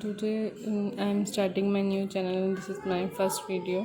Today I am starting my new channel and this is my first video.